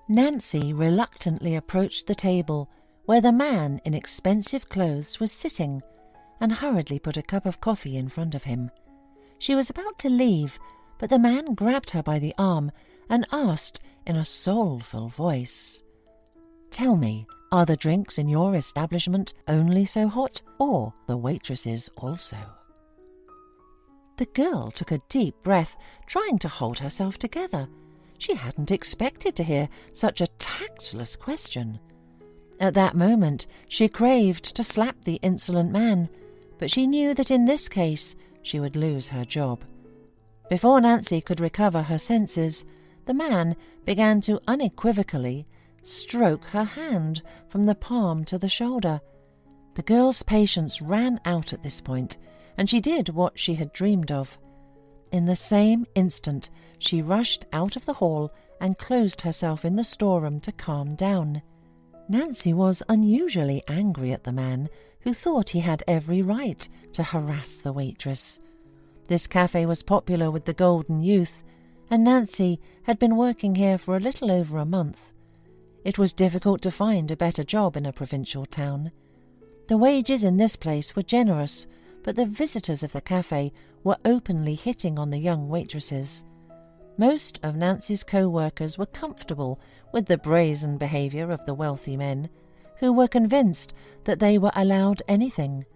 Nancy reluctantly approached the table where the man in expensive clothes was sitting and hurriedly put a cup of coffee in front of him. She was about to leave, but the man grabbed her by the arm and asked in a soulful voice, "Tell me, are the drinks in your establishment only so hot, or the waitresses also?" The girl took a deep breath, trying to hold herself together. She hadn't expected to hear such a tactless question. At that moment, she craved to slap the insolent man, but she knew that in this case she would lose her job. Before Nancy could recover her senses, the man began to unequivocally stroke her hand from the palm to the shoulder. The girl's patience ran out at this point, and she did what she had dreamed of. In the same instant, she rushed out of the hall and closed herself in the storeroom to calm down. Nancy was unusually angry at the man, who thought he had every right to harass the waitress. This cafe was popular with the golden youth, and Nancy had been working here for a little over a month. It was difficult to find a better job in a provincial town. The wages in this place were generous, but the visitors of the cafe were openly hitting on the young waitresses. Most of Nancy's co-workers were comfortable with the brazen behaviour of the wealthy men, who were convinced that they were allowed anything.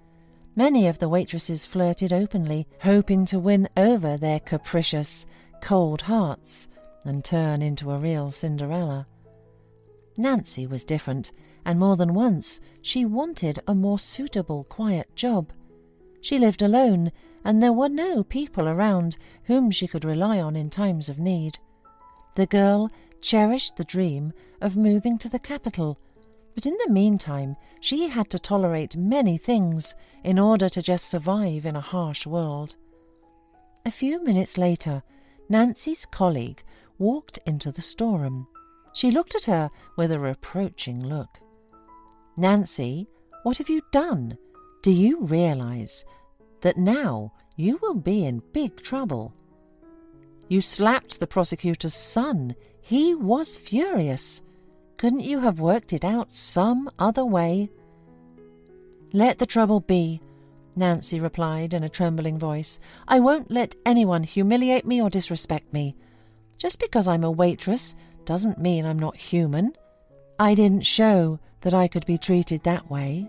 Many of the waitresses flirted openly, hoping to win over their capricious, cold hearts and turn into a real Cinderella. Nancy was different, and more than once she wanted a more suitable, quiet job. She lived alone, and there were no people around whom she could rely on in times of need. The girl cherished the dream of moving to the capital, but in the meantime she had to tolerate many things in order to just survive in a harsh world. A few minutes later, Nancy's colleague walked into the storeroom. She looked at her with a reproaching look. "Nancy, what have you done? Do you realize that now you will be in big trouble? You slapped the prosecutor's son. He was furious. Couldn't you have worked it out some other way?" "Let the trouble be," Nancy replied in a trembling voice. "I won't let anyone humiliate me or disrespect me. Just because I'm a waitress doesn't mean I'm not human. I didn't show that I could be treated that way."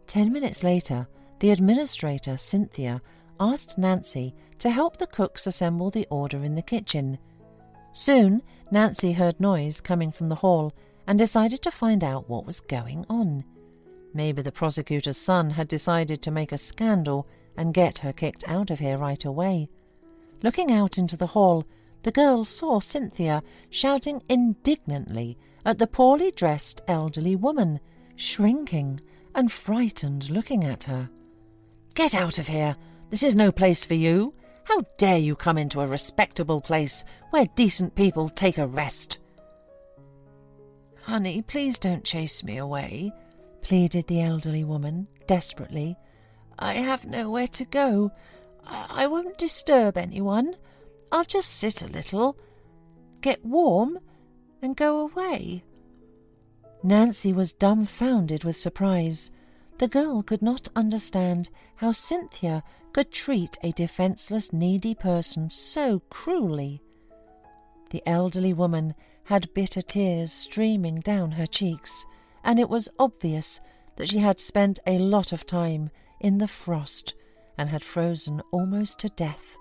10 minutes later, the administrator, Cynthia, asked Nancy to help the cooks assemble the order in the kitchen. Soon, Nancy heard noise coming from the hall and decided to find out what was going on. Maybe the prosecutor's son had decided to make a scandal and get her kicked out of here right away. Looking out into the hall, the girl saw Cynthia shouting indignantly at the poorly dressed elderly woman, shrinking and frightened looking at her. "Get out of here! This is no place for you! How dare you come into a respectable place where decent people take a rest?" "Honey, please don't chase me away," pleaded the elderly woman desperately. "I have nowhere to go. I won't disturb anyone. I'll just sit a little, get warm, and go away." Nancy was dumbfounded with surprise. The girl could not understand how Cynthia could treat a defenseless, needy person so cruelly. The elderly woman had bitter tears streaming down her cheeks, and it was obvious that she had spent a lot of time in the frost and had frozen almost to death.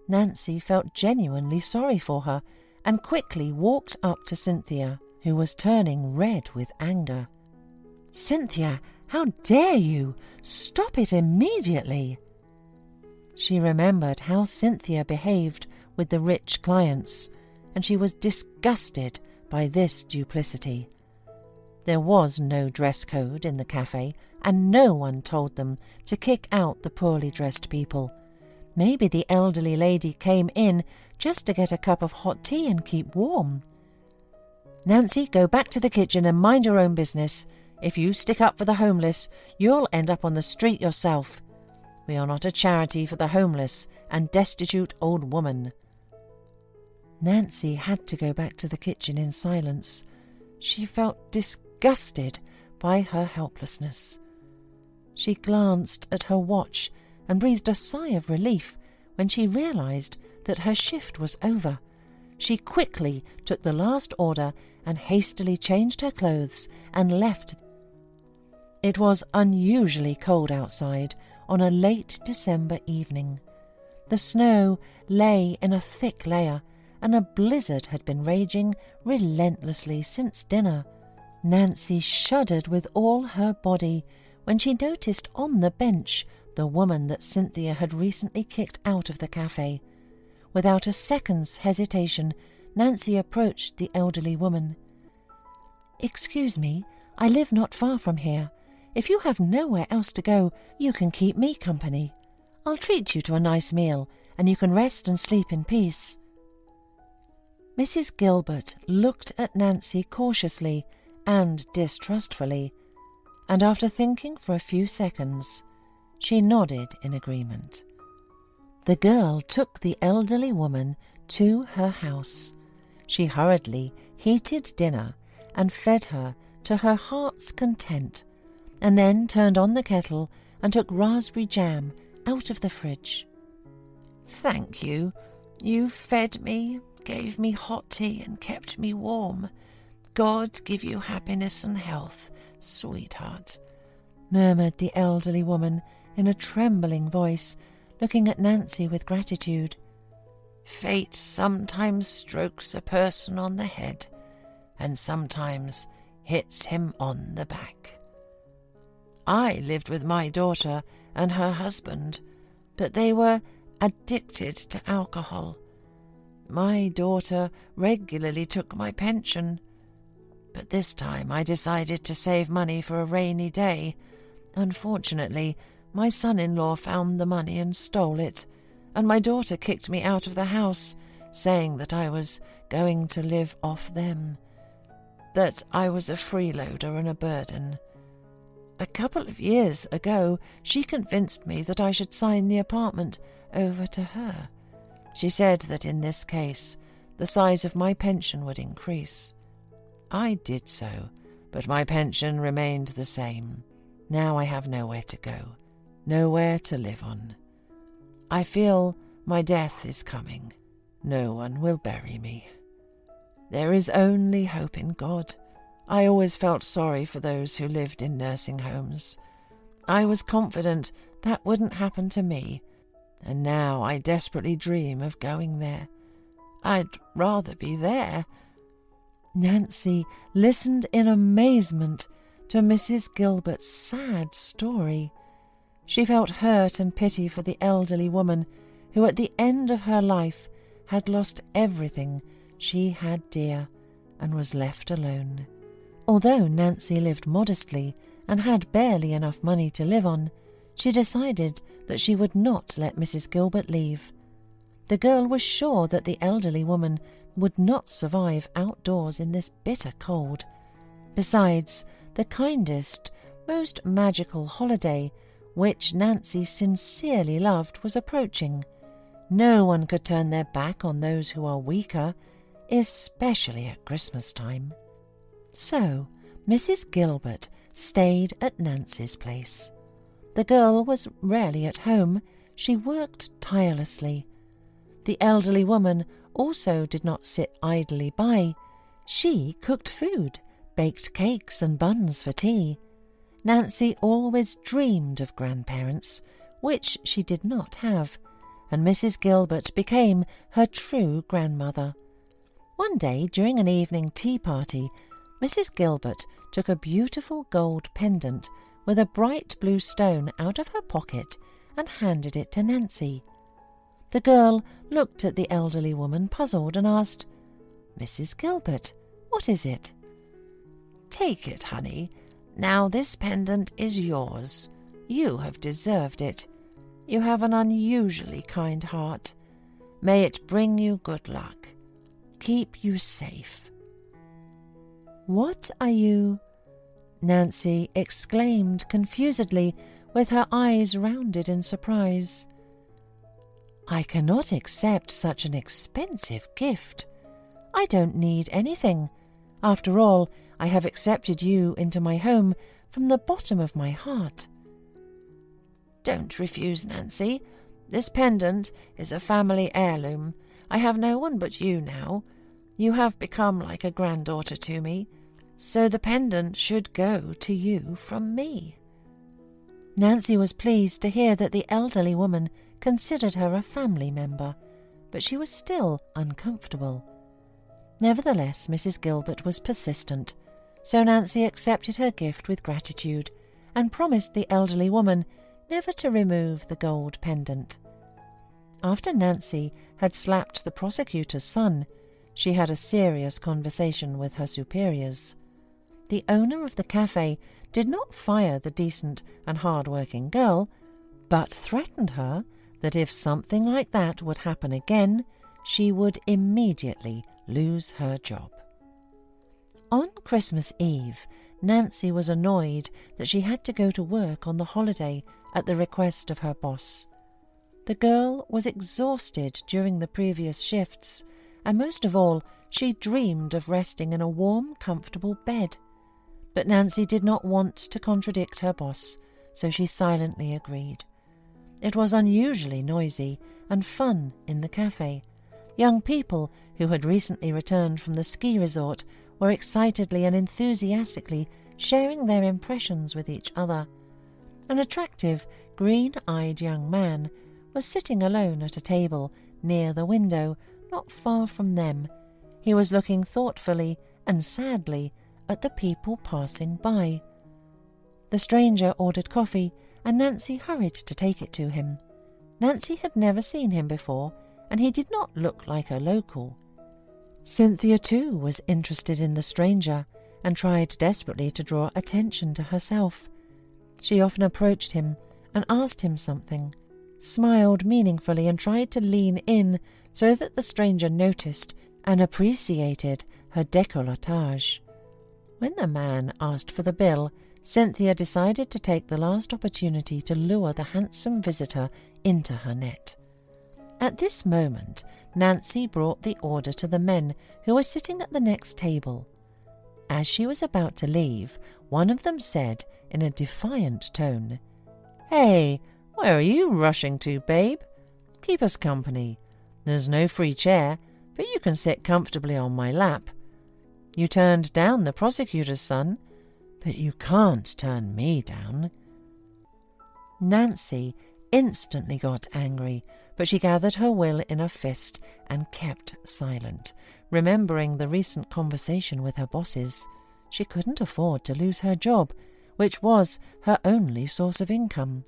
Nancy felt genuinely sorry for her and quickly walked up to Cynthia, who was turning red with anger. "Cynthia, how dare you? Stop it immediately!" She remembered how Cynthia behaved with the rich clients, and she was disgusted by this duplicity. There was no dress code in the cafe, and no one told them to kick out the poorly dressed people. Maybe the elderly lady came in just to get a cup of hot tea and keep warm. "Nancy, go back to the kitchen and mind your own business. If you stick up for the homeless, you'll end up on the street yourself. We are not a charity for the homeless and destitute old woman." Nancy had to go back to the kitchen in silence. She felt disgusted by her helplessness. She glanced at her watch and breathed a sigh of relief when she realized that her shift was over. She quickly took the last order and hastily changed her clothes and left. It was unusually cold outside on a late December evening. The snow lay in a thick layer, and a blizzard had been raging relentlessly since dinner. Nancy shuddered with all her body when she noticed on the bench the woman that Cynthia had recently kicked out of the cafe. Without a second's hesitation, Nancy approached the elderly woman. "Excuse me, I live not far from here. If you have nowhere else to go, you can keep me company. I'll treat you to a nice meal, and you can rest and sleep in peace." Mrs. Gilbert looked at Nancy cautiously and distrustfully, and after thinking for a few seconds, she nodded in agreement. The girl took the elderly woman to her house. She hurriedly heated dinner and fed her to her heart's content, and then turned on the kettle and took raspberry jam out of the fridge. "Thank you. You fed me, gave me hot tea and kept me warm. God give you happiness and health, sweetheart," murmured the elderly woman in a trembling voice, looking at Nancy with gratitude. "Fate sometimes strokes a person on the head, and sometimes hits him on the back. I lived with my daughter and her husband, but they were addicted to alcohol. My daughter regularly took my pension, but this time I decided to save money for a rainy day. Unfortunately, my son-in-law found the money and stole it, and my daughter kicked me out of the house, saying that I was going to live off them, that I was a freeloader and a burden. A couple of years ago, she convinced me that I should sign the apartment over to her. She said that in this case, the size of my pension would increase. I did so, but my pension remained the same. Now I have nowhere to go, nowhere to live on. I feel my death is coming. No one will bury me. There is only hope in God. I always felt sorry for those who lived in nursing homes. I was confident that wouldn't happen to me, and now I desperately dream of going there. I'd rather be there." Nancy listened in amazement to Mrs. Gilbert's sad story. She felt hurt and pity for the elderly woman who at the end of her life had lost everything she had dear and was left alone. Although Nancy lived modestly and had barely enough money to live on, she decided that she would not let Mrs. Gilbert leave. The girl was sure that the elderly woman would not survive outdoors in this bitter cold. Besides, the kindest, most magical holiday, which Nancy sincerely loved, was approaching. No one could turn their back on those who are weaker, especially at Christmas time. So, Mrs. Gilbert stayed at Nancy's place. The girl was rarely at home. She worked tirelessly. The elderly woman also did not sit idly by. She cooked food, baked cakes and buns for tea. Nancy always dreamed of grandparents, which she did not have, and Mrs. Gilbert became her true grandmother. One day, during an evening tea party, Mrs. Gilbert took a beautiful gold pendant with a bright blue stone out of her pocket and handed it to Nancy. The girl looked at the elderly woman puzzled and asked, "Mrs. Gilbert, what is it?" "Take it, honey. Now this pendant is yours. You have deserved it. You have an unusually kind heart. May it bring you good luck. Keep you safe." "What are you?" Nancy exclaimed confusedly, with her eyes rounded in surprise. "I cannot accept such an expensive gift. I don't need anything. After all, I have accepted you into my home from the bottom of my heart." "Don't refuse, Nancy. This pendant is a family heirloom. I have no one but you now. You have become like a granddaughter to me, so the pendant should go to you from me." Nancy was pleased to hear that the elderly woman considered her a family member, but she was still uncomfortable. Nevertheless, Mrs. Gilbert was persistent, so Nancy accepted her gift with gratitude and promised the elderly woman never to remove the gold pendant. After Nancy had slapped the prosecutor's son, she had a serious conversation with her superiors. The owner of the cafe did not fire the decent and hard-working girl, but threatened her that if something like that would happen again, she would immediately lose her job. On Christmas Eve, Nancy was annoyed that she had to go to work on the holiday at the request of her boss. The girl was exhausted during the previous shifts, and most of all, she dreamed of resting in a warm, comfortable bed. But Nancy did not want to contradict her boss, so she silently agreed. It was unusually noisy and fun in the cafe. Young people who had recently returned from the ski resort were excitedly and enthusiastically sharing their impressions with each other. An attractive, green-eyed young man was sitting alone at a table near the window, not far from them. He was looking thoughtfully and sadly at the people passing by. The stranger ordered coffee, and Nancy hurried to take it to him. Nancy had never seen him before, and he did not look like a local. Cynthia, too, was interested in the stranger and tried desperately to draw attention to herself. She often approached him and asked him something, smiled meaningfully and tried to lean in so that the stranger noticed and appreciated her décolletage. When the man asked for the bill, Cynthia decided to take the last opportunity to lure the handsome visitor into her net. At this moment, Nancy brought the order to the men who were sitting at the next table. As she was about to leave, one of them said in a defiant tone, "Hey, where are you rushing to, babe? Keep us company. There's no free chair, but you can sit comfortably on my lap. You turned down the prosecutor's son, but you can't turn me down." Nancy instantly got angry, but she gathered her will in a fist and kept silent, remembering the recent conversation with her bosses. She couldn't afford to lose her job, which was her only source of income.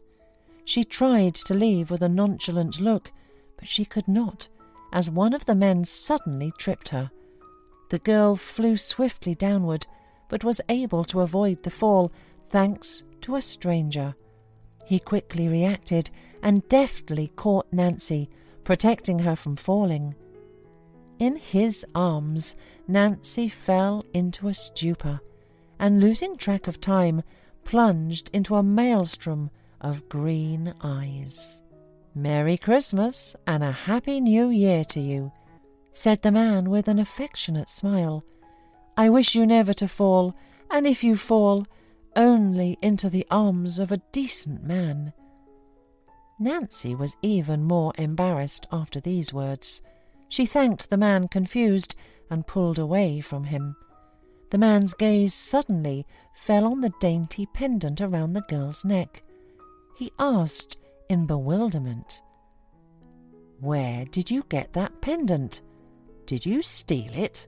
She tried to leave with a nonchalant look, but she could not, as one of the men suddenly tripped her. The girl flew swiftly downward, but was able to avoid the fall thanks to a stranger. He quickly reacted and deftly caught Nancy, protecting her from falling. In his arms, Nancy fell into a stupor, and losing track of time, plunged into a maelstrom of green eyes. "Merry Christmas and a Happy New Year to you," said the man with an affectionate smile. "I wish you never to fall, and if you fall, only into the arms of a decent man." Nancy was even more embarrassed after these words. She thanked the man confused and pulled away from him. The man's gaze suddenly fell on the dainty pendant around the girl's neck. He asked in bewilderment, "Where did you get that pendant? Did you steal it?"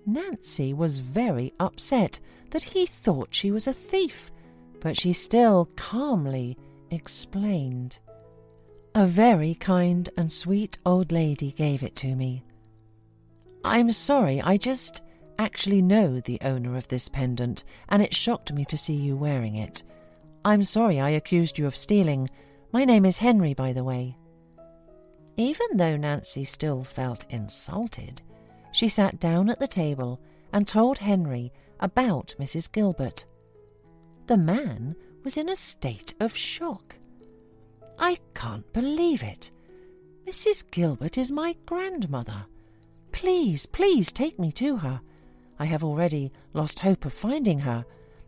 Nancy was very upset that he thought she was a thief, but she still calmly explained. "A very kind and sweet old lady gave it to me. I'm sorry, I just actually know the owner of this pendant, and it shocked me to see you wearing it. I'm sorry I accused you of stealing. My name is Henry, by the way." Even though Nancy still felt insulted, she sat down at the table and told Henry about Mrs. Gilbert. The man was in a state of shock. "I can't believe it. Mrs. Gilbert is my grandmother. Please, please take me to her. I have already lost hope of finding her.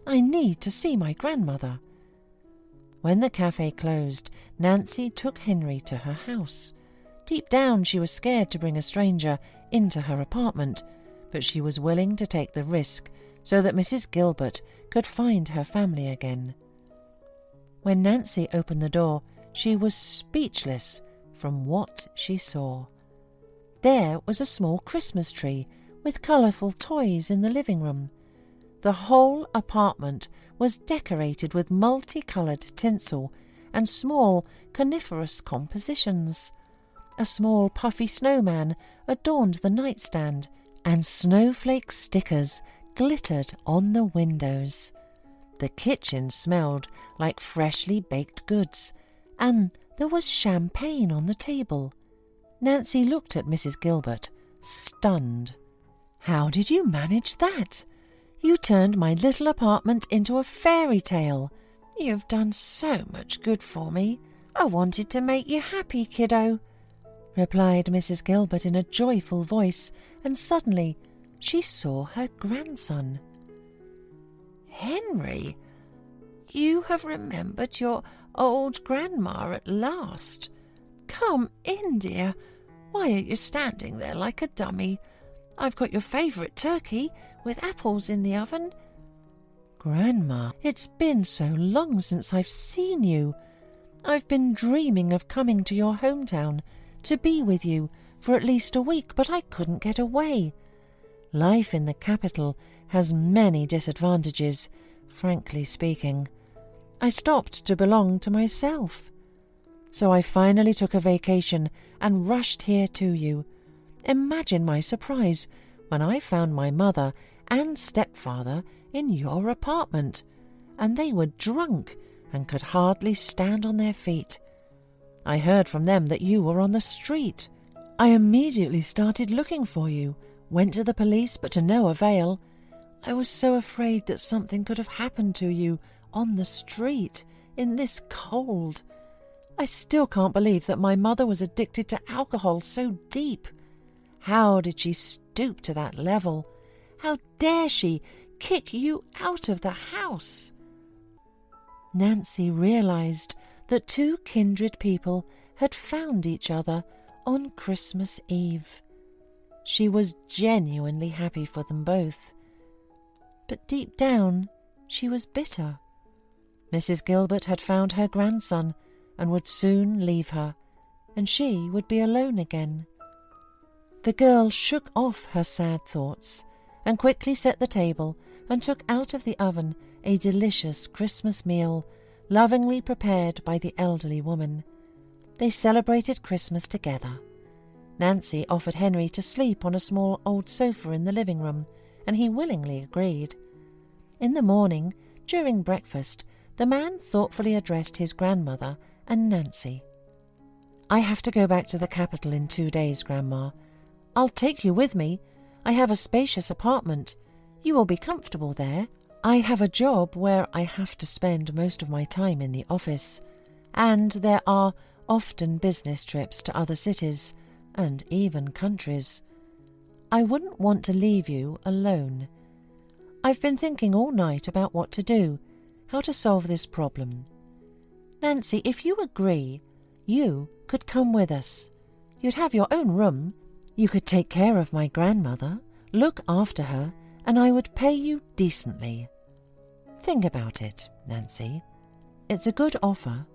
I need to see my grandmother." When the cafe closed, Nancy took Henry to her house. Deep down she was scared to bring a stranger into her apartment, but she was willing to take the risk so that Mrs. Gilbert could find her family again. When Nancy opened the door, she was speechless from what she saw. There was a small Christmas tree with colourful toys in the living room. The whole apartment was decorated with multicoloured tinsel and small coniferous compositions. A small puffy snowman adorned the nightstand, and snowflake stickers glittered on the windows. The kitchen smelled like freshly baked goods, and there was champagne on the table. Nancy looked at Mrs. Gilbert, stunned. "How did you manage that? You turned my little apartment into a fairy tale. You've done so much good for me. I wanted to make you happy, kiddo," replied Mrs. Gilbert in a joyful voice, and suddenly she saw her grandson. "Henry, you have remembered your old grandma at last. Come in, dear. Why are you standing there like a dummy? I've got your favourite turkey with apples in the oven." "Grandma, it's been so long since I've seen you. I've been dreaming of coming to your hometown to be with you for at least a week, but I couldn't get away. Life in the capital has many disadvantages, frankly speaking. I stopped to belong to myself. So I finally took a vacation and rushed here to you. Imagine my surprise when I found my mother and stepfather in your apartment, and they were drunk and could hardly stand on their feet. I heard from them that you were on the street. I immediately started looking for you, went to the police, but to no avail. I was so afraid that something could have happened to you on the street in this cold. I still can't believe that my mother was addicted to alcohol so deep. How did she stoop to that level? How dare she kick you out of the house?" Nancy realized that two kindred people had found each other on Christmas Eve. She was genuinely happy for them both. But deep down, she was bitter. Mrs. Gilbert had found her grandson and would soon leave her, and she would be alone again. The girl shook off her sad thoughts and quickly set the table and took out of the oven a delicious Christmas meal, lovingly prepared by the elderly woman. They celebrated Christmas together. Nancy offered Henry to sleep on a small old sofa in the living room, and he willingly agreed. In the morning, during breakfast, the man thoughtfully addressed his grandmother and Nancy. "I have to go back to the capital in 2 days, Grandma. I'll take you with me. I have a spacious apartment. You will be comfortable there. I have a job where I have to spend most of my time in the office, and there are often business trips to other cities and even countries. I wouldn't want to leave you alone. I've been thinking all night about what to do, how to solve this problem. Nancy, if you agree, you could come with us. You'd have your own room. You could take care of my grandmother, look after her, and I would pay you decently. Think about it, Nancy. It's a good offer."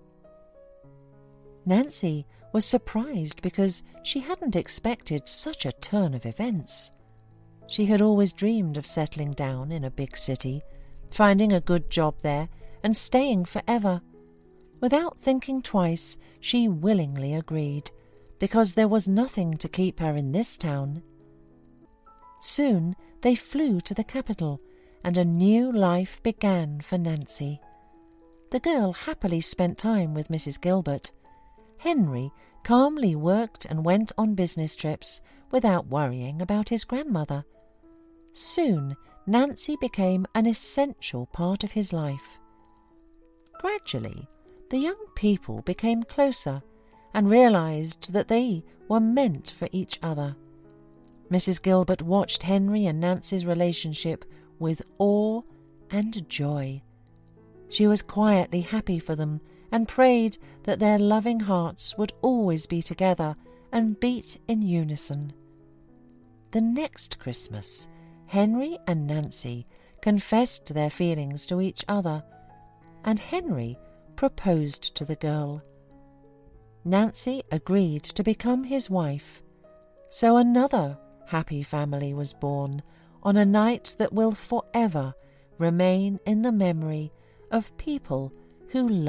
Nancy was surprised because she hadn't expected such a turn of events. She had always dreamed of settling down in a big city, finding a good job there, and staying forever. Without thinking twice, she willingly agreed, because there was nothing to keep her in this town. Soon they flew to the capital, and a new life began for Nancy. The girl happily spent time with Mrs. Gilbert. Henry calmly worked and went on business trips without worrying about his grandmother. Soon Nancy became an essential part of his life. Gradually, the young people became closer, and realized that they were meant for each other. Mrs. Gilbert watched Henry and Nancy's relationship with awe and joy. She was quietly happy for them and prayed that their loving hearts would always be together and beat in unison. The next Christmas, Henry and Nancy confessed their feelings to each other, and Henry proposed to the girl. Nancy agreed to become his wife, so another happy family was born on a night that will forever remain in the memory of people who love